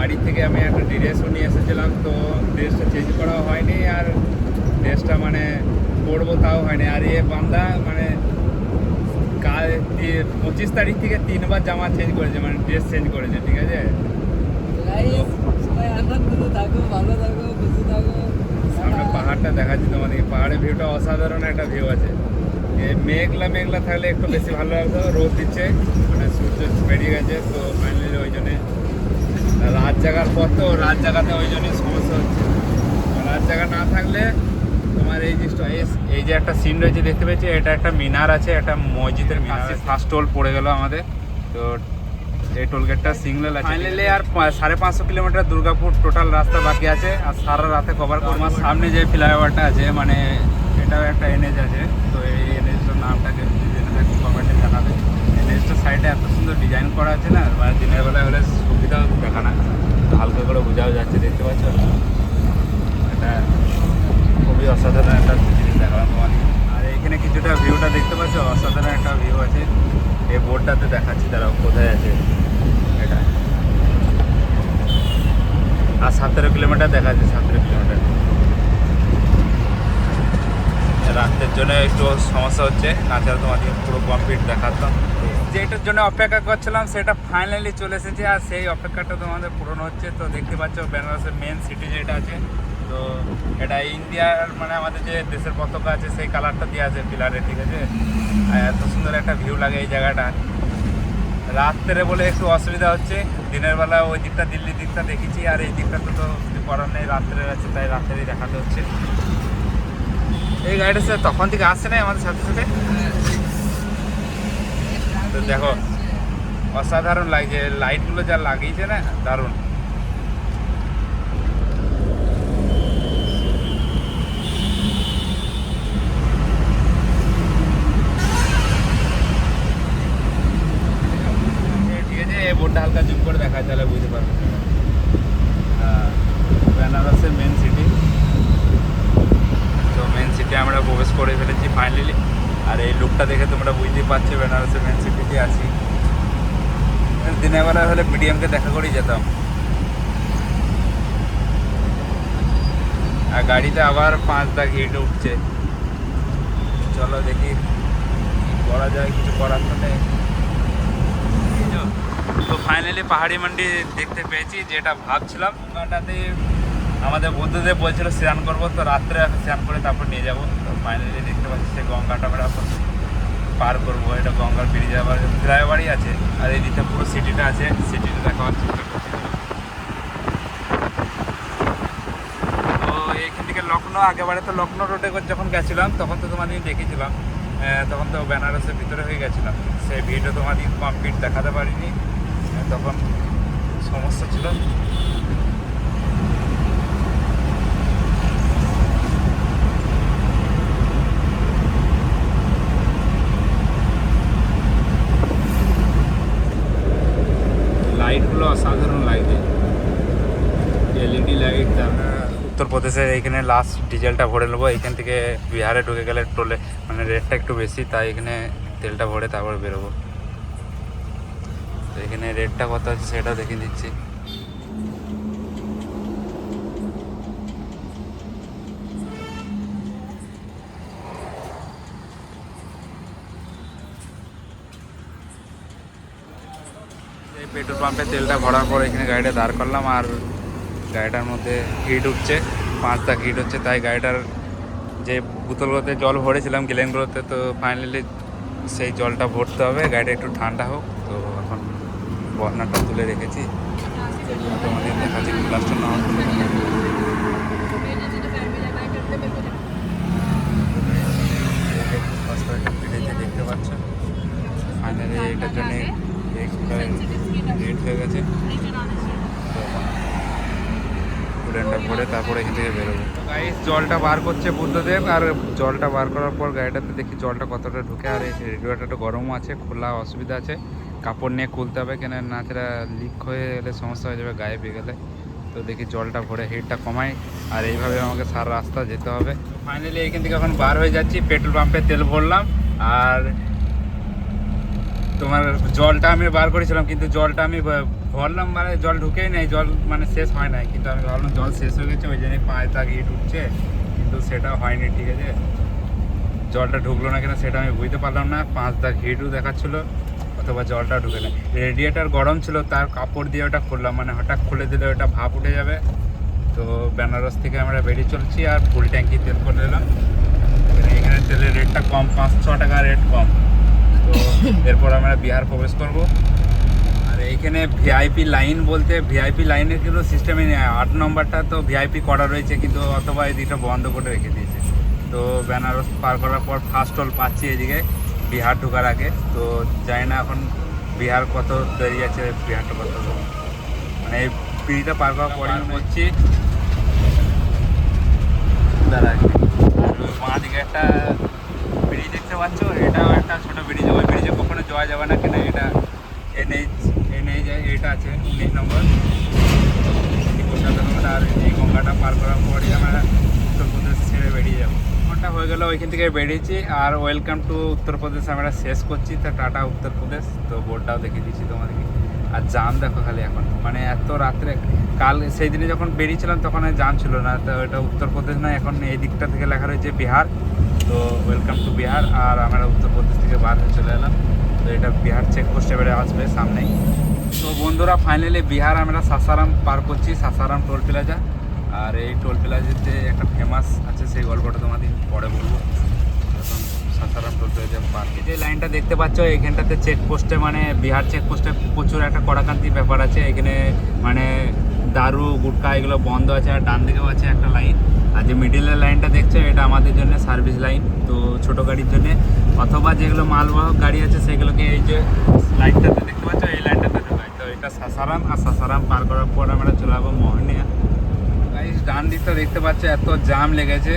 বাড়ি থেকে আমি একটা ড্রেসও নিয়ে এসেছিলাম, তো ড্রেসটা চেঞ্জ করা হয়নি, আর ড্রেসটা মানে পরবো তাও হয়নি। আর এ বান্দা মানে 25 তারিখ থেকে 3বার জামা চেঞ্জ করেছে, মানে ড্রেস চেঞ্জ করেছে, ঠিক আছে। সামনে পাহাড়টা দেখাচ্ছি তোমাদেরকে, পাহাড়ের ভিউটা অসাধারণ একটা ভিউ আছে। মেঘলা মেঘলা থাকলে একটু বেশি ভালো লাগতো, রোদ দিচ্ছে, মানে সূর্য বেরিয়ে গেছে, তো ফাইনালি ওই জন্যে রাত জাগার পর, তো রাত জাগাতে ওই জন্যই সমস্যা হচ্ছে। রাত জাগা না থাকলে তোমার এই জিনিসটা, এই যে একটা সিন রয়েছে দেখতে পেয়েছি, এটা একটা মিনার আছে, একটা মসজিদের মিনার। ফার্স্ট টোল পড়ে গেল আমাদের, তো এই টোলগেটটা সিগন্যাল আছে। ফাইনালি আর 550 কিলোমিটার দুর্গাপুর টোটাল রাস্তা বাকি আছে, আর সারা রাতে কভার করবো। আমার সামনে যে ফ্লাইওভারটা আছে, মানে এটাও একটা এনএচ আছে, তো এই এনএচটার নামটাকে কমেন্টে জানাবে। এনএচটার সাইডে এত সুন্দর ডিজাইন করা আছে না, মানে দিনের বেলায় হলে সুবিধাও দেখা না, হালকা করে বোঝাও যাচ্ছে, দেখতে পাচ্ছ। এটা খুবই অসাধারণ একটা জিনিস দেখালাম তোমার। আর এখানে কিছুটা ভিউটা দেখতে পাচ্ছ, অসাধারণ একটা ভিউ আছে। এই বোর্ডটাতে দেখাচ্ছি, তারাও কোথায় আছে এটা। আর 17 কিলোমিটার দেখাচ্ছে, 17 কিলোমিটার। রাতের জন্য একটু সমস্যা হচ্ছে, তাছাড়া তোমাদের পুরো কমপ্লিট দেখাতাম। যেটার জন্য অপেক্ষা করছিলাম সেটা ফাইনালি চলে এসেছে, আর সেই অপেক্ষাটা তোমাদের পূরণ হচ্ছে। তো দেখতে পাচ্ছ বেনারসের মেন সিটি যেটা আছে, তো এটা ইন্ডিয়ার মানে আমাদের যে দেশের পতাকা আছে সেই কালারটা দেওয়া আছে পিলারে, ঠিক আছে। আর এত সুন্দর একটা ভিউ লাগে এই জায়গাটা। রাত্রে বলে একটু অসুবিধা হচ্ছে, দিনের বেলা ওই দিকটা দিল্লির দিকটা দেখেছি, আর এই দিকটাতে তো কিছু করার নেই, রাত্রে আছে তাই রাত্রেই দেখাতে হচ্ছে। এই গাড়িটা স্যার তখন থেকে আসছে না আমাদের সাথে সাথে, তো দেখো অসাধারণ লাগছে, লাইটগুলো যা লাগিয়েছে না, দারুণ। ঠিক আছে, এই বোর্ডটা হালকা জুম করে দেখা তাহলে বুঝতে পারবে। বেনারসের মেন সিটি, তো মেন সিটি আমরা প্রবেশ করে ফেলেছি ফাইনালি। আর এই লুকটা দেখে তোমরা বুঝতেই পারছো বেনারসের মেন সিটিতে আছি। দিনের বেলা হলে মিডিয়ামকে দেখা করেই যেতাম। আর গাড়িতে আবার 5 দাগ হিট উঠছে, চলো দেখি কি করা যায়, কিছু করার তো নেই। তো ফাইনালি পাহাড়ি মান্ডি দেখতে পেয়েছি, যেটা ভাবছিলাম। ওটাতে আমাদের বন্ধুদের বলছিল স্নান করবো, তো রাত্রে স্নান করে তারপর নিয়ে যাবো। তো ফাইনালি দেখতে পাচ্ছি সে গঙ্গাটা আমরা এখন পার করবো। এটা গঙ্গার ব্রিজ, আবার ফ্লাইওভারই আছে, আর এই দিকটা পুরো সিটিটা আছে, সিটিটা দেখাবার চেষ্টা করছি। তো এইখান থেকে লখনৌ, আগেবারে তো লখনৌ রোডে যখন গেছিলাম তখন তো তোমাদের দেখেছিলাম, তখন তো বেনারসের ভিতরে হয়ে গেছিলাম। সেই ভিডিও তোমাদের কমপ্লিট দেখাতে পারিনি, তখন সমস্যা ছিল। লাইটগুলো অসাধারণ লাগছে, এলইডি লাইট। উত্তরপ্রদেশের এইখানে লাস্ট ডিজেলটা ভরে নেবো, এইখান থেকে বিহারে ঢুকে গেলে টোলে মানে রেটটা একটু বেশি, তাই এখানে তেলটা ভরে তারপর বেরোবো। তো এখানে রেটটা কত আছে সেটাও দেখিয়ে দিচ্ছি। এই পেট্রোল পাম্পে তেলটা ভরার পর এখানে গাড়িটা দাঁড় করলাম, আর গাড়িটার মধ্যে হিট উঠছে, 5 দাগ হিট হচ্ছে, তাই গাড়িটার যে বোতলগুলোতে জল ভরেছিলাম গ্যালেনগুলোতে, তো ফাইনালি সেই জলটা ভরতে হবে, গাড়িটা একটু ঠান্ডা হোক। তো এখন বর্নারটা তুলে রেখেছি, তোমাদের দেখাচ্ছি গ্লাসটা না দেখতে পাচ্ছ। ফাইনালি এটার জন্য রেড হয়ে গেছে, কুলেনটা ভরে তারপরে এখান থেকে বেরোবো। গাইস জলটা বার করছে বুদ্ধদেব, আর জলটা বার করার পর গাড়িটাতে দেখি জলটা কতটা ঢুকে। আর এই রেডিওটা গরমও আছে, খোলা অসুবিধা আছে, কাপড় নিয়ে খুলতে হবে, কেন না সেটা লিক হয়ে গেলে সমস্যা হয়ে যাবে গায়ে পেয়ে গেলে। তো দেখি জলটা ভরে হিটটা কমাই, আর এইভাবে আমাকে সারা রাস্তা যেতে হবে। ফাইনালি এইখান থেকে এখন বার হয়ে যাচ্ছি, পেট্রোল পাম্পে তেল ভরলাম, আর তোমার জলটা আমি বার করেছিলাম, কিন্তু জলটা আমি ভরলাম, মানে জল ঢুকেই নাই, জল মানে শেষ হয় নাই, কিন্তু আমি ভাবলাম জল শেষ হয়ে গেছে, ওই জন্যই পায়ে তা গিয়ে ঢুকছে, কিন্তু সেটা হয়নি। ঠিক আছে, জলটা ঢুকলো না কেন সেটা আমি বুঝতে পারলাম না, 5 দাগ হিটও দেখাচ্ছিলো, অথবা জলটা ঢুকে না। রেডিয়েটার গরম ছিল, তার কাপড় দিয়ে ওটা খুললাম, মানে হঠাৎ খুলে দিলে ওটা ভাপ উঠে যাবে। তো বেনারস থেকে আমরা বেরিয়ে চলছি আর ফুল ট্যাঙ্কি তেল করে দিলাম। এখানে তেলের রেটটা কম, 5-6 টাকা রেট কম। তো এরপর আমরা বিহার প্রবেশ করব। আর এইখানে ভিআইপি লাইন বলতে ভিআইপি লাইনের কিন্তু সিস্টেমই নেই। 8 নম্বরটা তো ভিআইপি করা রয়েছে, কিন্তু অথবা এই দিকটা বন্ধ করে রেখে দিয়েছে। তো বেনারস পার করার পর ফার্স্ট টোল পাচ্ছি এদিকে বিহার ঢোকার আগে। তো জানি না এখন বিহার কত দেরি আছে, বিহারটা কত, মানে এই পিড়িটা পার করার পরে হচ্ছি দাঁড়া। বাঁ দিকে একটা ব্রিজ দেখতে পাচ্ছ, এটাও একটা ছোটো ব্রিজ, ওই ব্রিজে কখনো যাওয়া যাবে না কেন, এটা এনএইচ এটা আছে 19 নম্বর কলকাতা। আর এই গঙ্গাটা পার করার পরই আমরা উত্তরপ্রদেশ ছেড়ে বেরিয়ে যাবো। ঘন্টা হয়ে গেল ওইখান থেকে বেরিয়েছি, আর ওয়েলকাম টু উত্তরপ্রদেশ আমরা শেষ করছি। তা টাটা উত্তরপ্রদেশ, তো বোর্ডটাও দেখিয়ে দিচ্ছি তোমাদেরকে। আর জাম দেখো খালি এখন, মানে এত রাত্রে, কাল সেই দিনে যখন বেরিয়েছিলাম তখন জাম ছিল না। তো এটা উত্তরপ্রদেশ নয়, এখন এই দিকটা থেকে লেখা রয়েছে বিহার। তো ওয়েলকাম টু বিহার, আর আমরা উত্তরপ্রদেশ থেকে বার হয়ে চলে এলাম। তো এটা বিহার চেকপোস্টে বেড়ে আসবে সামনেই। তো বন্ধুরা ফাইনালি বিহার আমরা সাসারাম পার করছি, সাসারাম টোল প্লাজা। আর এই টোল প্লাজাতে একটা ফেমাস আছে, সেই গল্পটা তোমাদের পরে বলবো। এখন সাসারাম টোল প্লাজা পার, যে লাইনটা দেখতে পাচ্ছ এখানটাতে চেকপোস্টে, মানে বিহার চেকপোস্টে প্রচুর একটা কড়াকান্তি ব্যাপার আছে। এখানে মানে দারু গুটকা এগুলো বন্ধ আছে, আর ডান দিকেও আছে একটা লাইন। আর যে মিডিলের লাইনটা দেখছো এটা আমাদের জন্য সার্ভিস লাইন, তো ছোটো গাড়ির জন্য, অথবা যেগুলো মালবাহক গাড়ি আছে সেগুলোকে এই যে লাইনটাতে দেখতে পাচ্ছ এই লাইনটাতে ঢোকায়। তো এটা সাসারাম, আর সাসারাম পার করার পর আমরা চলে যাবো মোহনিয়া। গাইস ডান দিকটা দেখতে পাচ্ছ এত জাম লেগেছে,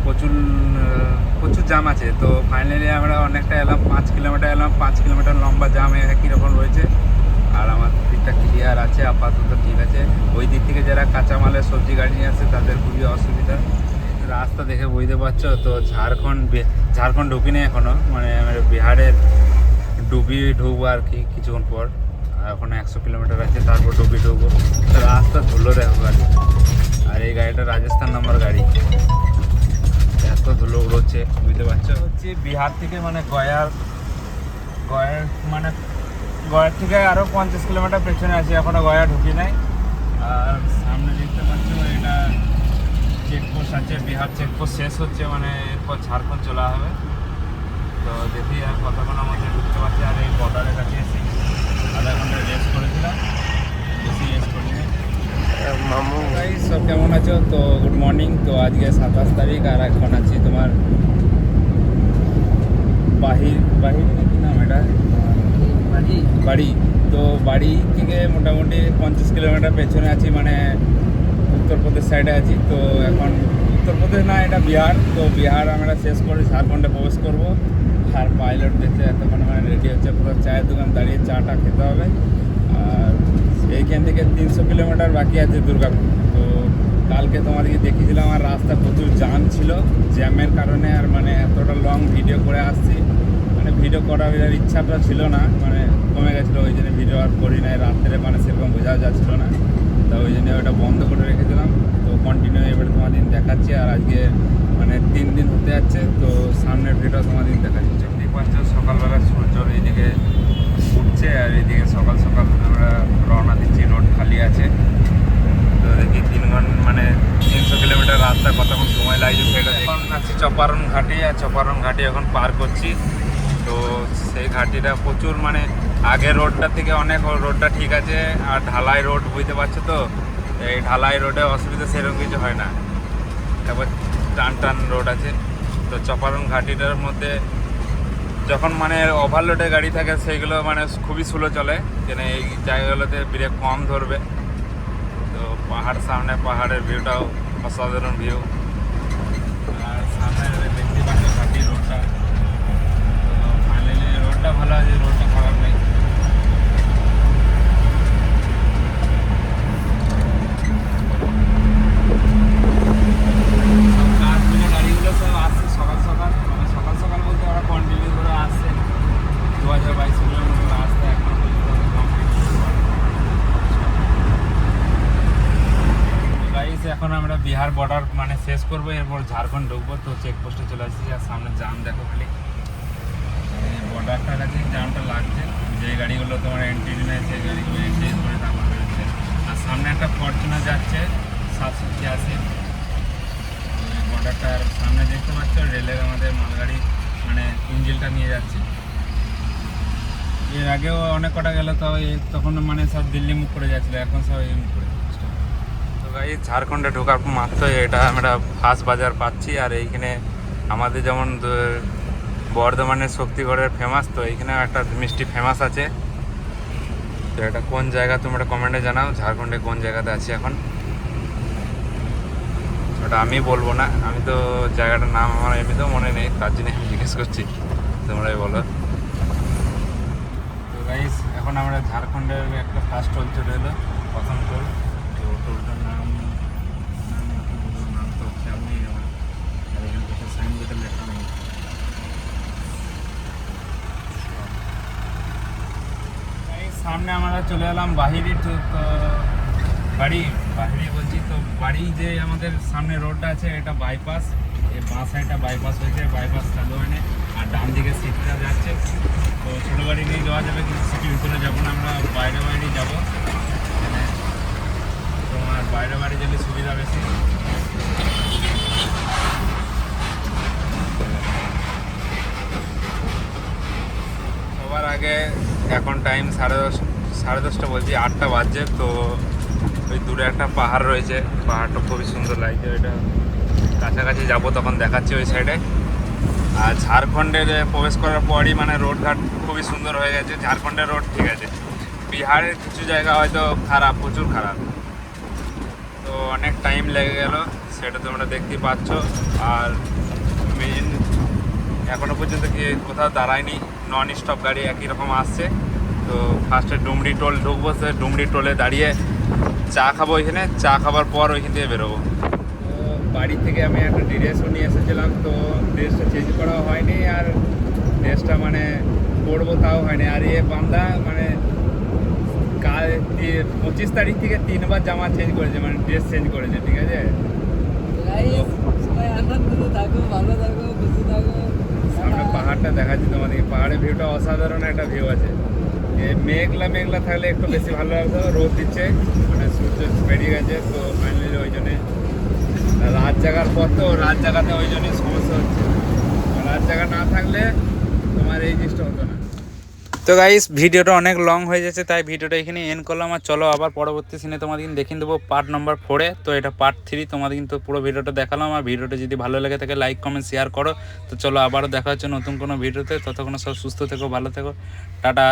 প্রচুর জাম আছে। তো ফাইনালি আমরা অনেকটা এলাম, 5 কিলোমিটার এলাম, 5 কিলোমিটার লম্বা জাম একই রকম রয়েছে। আর আমার দিকটা ক্লিয়ার আছে আপাতত, ঠিক আছে। ওই দিক থেকে যারা কাঁচামালের সবজি গাড়ি নিয়ে আসে তাদের খুবই অসুবিধা। রাস্তা দেখে বুঝতে পারছো তো, ঝাড়খণ্ড ঢুকিনি এখনও, মানে বিহারের ঢুকবো আর কি কিছুক্ষণ পর। এখন 100 কিলোমিটার আছে, তারপর ঢুকবো। রাস্তা ধুলো দেখো গাড়ি, আর এই গাড়িটা রাজস্থান নম্বর গাড়ি, এত ধুলো উড়োচ্ছে বুঝতে পারছো। হচ্ছে বিহার থেকে মানে গয়ার মানে গয়ার থেকে আরও 50 কিলোমিটার পেছনে আছে, এখনও গয়া ঢুকি নাই। আর সামনে দেখতে পাচ্ছ এটা চেকপোস্ট আছে, বিহার চেকপোস্ট শেষ হচ্ছে, মানে এরপর ঝাড়খণ্ড চলা হবে। তো দেখি আর কতক্ষণের মধ্যে ঢুকতে পারছি। আর এই বর্ডারের কাছে এসে আধা ঘন্টা রেস্ট করেছিলাম, বেশি রেস্ট করিনি। মামু ভাই সব কেমন আছো? তো গুড মর্নিং। তো আজকে 27 তারিখ, আর এখন আছি তোমার বাহির নাকি নাম এটা, বাড়ি। তো বাড়ি থেকে মোটামুটি 50 কিলোমিটার পেছনে আছি, মানে উত্তরপ্রদেশ সাইডে আছি। তো এখন উত্তরপ্রদেশ না, এটা বিহার। তো বিহার আমরা শেষ করে ঝাড়খণ্ডে প্রবেশ করবো। আর পাইলট দেখতে এতক্ষণ মানে রেডি হচ্ছে, পুরো চায়ের দোকান দাঁড়িয়ে চাটা খেতে হবে। আর এইখান থেকে 300 কিলোমিটার বাকি আছে দুর্গাপুর। তো কালকে তোমাদেরকে দেখিয়েছিলাম, আর রাস্তা প্রচুর জ্যাম ছিল, জ্যামের কারণে আর মানে এতটা লং ভিডিও করে আসছি, মানে ভিডিও করার ইচ্ছাটা ছিল না, মানে কমে গেছিলো, ওই জন্য ভিডিও আর করি নাই। রাত্রে মানে সেরকম বোঝা যাচ্ছিলো না, তো ওই জন্য ওটা বন্ধ করে রেখেছিলাম। তো কন্টিনিউ এবারে তোমাদের দেখাচ্ছি। আর আজকে মানে 3 দিন হতে যাচ্ছে, তো সামনের ভিডিও তোমাদের দেখাচ্ছি। দেখতে পাচ্ছ সকালবেলা সূর্য এইদিকে উঠছে, আর এইদিকে সকাল সকাল আমরা রওনা দিচ্ছি, রোড খালি আছে। তো দেখি 3 ঘন্টা মানে 300 কিলোমিটার রাস্তা কতক্ষণ সময় লাগছে সেটা। এখন আছি চপারন ঘাটি, আর চপারন ঘাটি এখন পার করছি। তো সেই ঘাটিটা প্রচুর, মানে আগের রোডটা থেকে অনেক রোডটা ঠিক আছে, আর ঢালাই রোড বুঝতে পারছো তো, এই ঢালাই রোডে অসুবিধা সেরকম কিছু হয় না, তারপর টান রোড আছে। তো চপারন ঘাটিটার মধ্যে যখন মানে ওভারলোডে গাড়ি থাকে সেইগুলো মানে খুবই স্লো চলে, যেন এই জায়গাগুলোতে ব্রেক কম ধরবে। তো পাহাড় সামনে, পাহাড়ের ভিউটাও অসাধারণ ভিউ। আর সামনে দেখতে পাচ্ছি ঘাটি রোডটা, তো ফাইনালি রোডটা ভালো আছে, রোডটা খারাপ নেই। গাড়িগুলো সব আসছে সকাল সকাল, মানে সকাল সকাল বলতে ওরা কন্টিনিউ করে আসছে। এখন আমরা বিহার বর্ডার মানে শেষ করবো, এরপর ঝাড়খণ্ড ঢুকবো। তো চেকপোস্টে চলে আসছি, আর সামনে জাম দেখো খালি, বর্ডারটার কাছে জামটা লাগছে। যে গাড়িগুলো তোমার এন্ট্রি নেয় সেই গাড়িগুলো এন্ট্রি করে তারপর বেরোচ্ছে। আর সামনে একটা ফরচুনার যাচ্ছে 786, বর্ডারটার সামনে দেখতে পাচ্ছ রেলের আমাদের মালগাড়ি মানে ইঞ্জিনটা নিয়ে যাচ্ছে। এর আগেও অনেক কটা গেল, তাও তখন মানে সব দিল্লি মুখ করে যাচ্ছিলো, এখন সব এই মুখ করে। তো গাই ঝাড়খণ্ডে ঢোকার মাত্র এটা আমরা ফার্স্ট বাজার পাচ্ছি। আর এইখানে আমাদের যেমন বর্ধমানের শক্তিগড়ের ফেমাস, তো এইখানে একটা মিষ্টি ফেমাস আছে। তো এটা কোন জায়গা তোমরা কমেন্টে জানাও, ঝাড়খণ্ডে কোন জায়গাতে আছি এখন। ওটা আমি বলবো না, আমি তো জায়গাটার নাম আমার এমনিতেও মনে নেই, তার জন্য আমি জিজ্ঞেস করছি, তোমরাই বলো। তো গাইস এখন আমরা ঝাড়খণ্ডের একটা ফার্স্ট টোল চলে এলো, প্রথম টোল। তো টোলটার নাম তো খেয়াল নেই আমার, আর এখানে কোথাও সাইনবোর্ডে লেখা নেই। সামনে আমরা চলে এলাম বাহিরি। তো বাহিরি বলছি, তো বাড়ি যে আমাদের সামনে রোডটা আছে এটা বাইপাস, এই বাঁ সাইডটা বাইপাস হয়েছে, বাইপাস চালু হয়নি। আর ডান দিকে সিটিটা যাচ্ছে, তো ছোটো গাড়ি নিয়ে যাওয়া যাবে, কিন্তু সিটির ভিতরে যাবো না, আমরা বাইরে যাবো। মানে তোমার বাইরে গেলে সুবিধা বেশি। সবার আগে এখন টাইম 10:30 বলছি, 8টা বাজছে। তো ওই দূরে একটা পাহাড় রয়েছে, পাহাড়টা খুবই সুন্দর লাগছে, ওইটা কাছাকাছি যাব তখন দেখাচ্ছি ওই সাইডে। আর ঝাড়খণ্ডের প্রবেশ করার পরই মানে রোডঘাট খুবই সুন্দর হয়ে গেছে। ঝাড়খণ্ডের রোড ঠিক আছে, বিহারের কিছু জায়গা হয়তো খারাপ, প্রচুর খারাপ। তো অনেক টাইম লেগে গেল, সেটা তোমরা দেখতেই পাচ্ছ। আর মেন এখনও পর্যন্ত কি কোথাও দাঁড়ায়নি, নন স্টপ গাড়ি একই রকম আসছে। তো ফার্স্টে ডুমরি টোল ঢুকবো, সে ডুমরি টোলে দাঁড়িয়ে চা খাবো, ওইখানে চা খাবার পর ওইখান থেকে বেরোবো। তো বাড়ি থেকে আমি একটা ড্রেসও নিয়ে এসেছিলাম, তো ড্রেসটা চেঞ্জ করাও হয়নি, আর ড্রেসটা মানে পরবো তাও হয়নি। আর এ বান্দা মানে 25 তারিখ থেকে 3বার জামা চেঞ্জ করেছে, মানে ড্রেস চেঞ্জ করেছে, ঠিক আছে। সামনে পাহাড়টা দেখাচ্ছি তোমাদেরকে, পাহাড়ের ভিউটা অসাধারণ একটা ভিউ আছে। মেঘলা থাকলে একটু বেশি ভালো লাগতো, রোদ দিচ্ছে মানে সূর্য বেরিয়ে গেছে। তো ফাইনালি ওই জন্যে রাত জাগার পর, তো রাত জাগাতে ওই জন্যই সমস্যা হচ্ছে। রাত জাগা না থাকলে তোমার এই জিনিসটা হতো না। তো গাইস ভিডিওটা অনেক লং হয়ে যাচ্ছে, তাই ভিডিওটা এখানে এন্ড করলাম। আর চলো আবার পরবর্তী সিনে তোমাদের কিন্তু দেখিয়ে দেবো পার্ট নম্বর 4-এ। তো এটা পার্ট 3, তোমাদের কিন্তু পুরো ভিডিওটা দেখালাম। আর ভিডিওটা যদি ভালো লাগে থাকে লাইক কমেন্ট শেয়ার করো। তো চলো আবারও দেখা হচ্ছে নতুন কোনো ভিডিওতে, ততক্ষণ সব সুস্থ থেকো, ভালো থেকো, টাটা।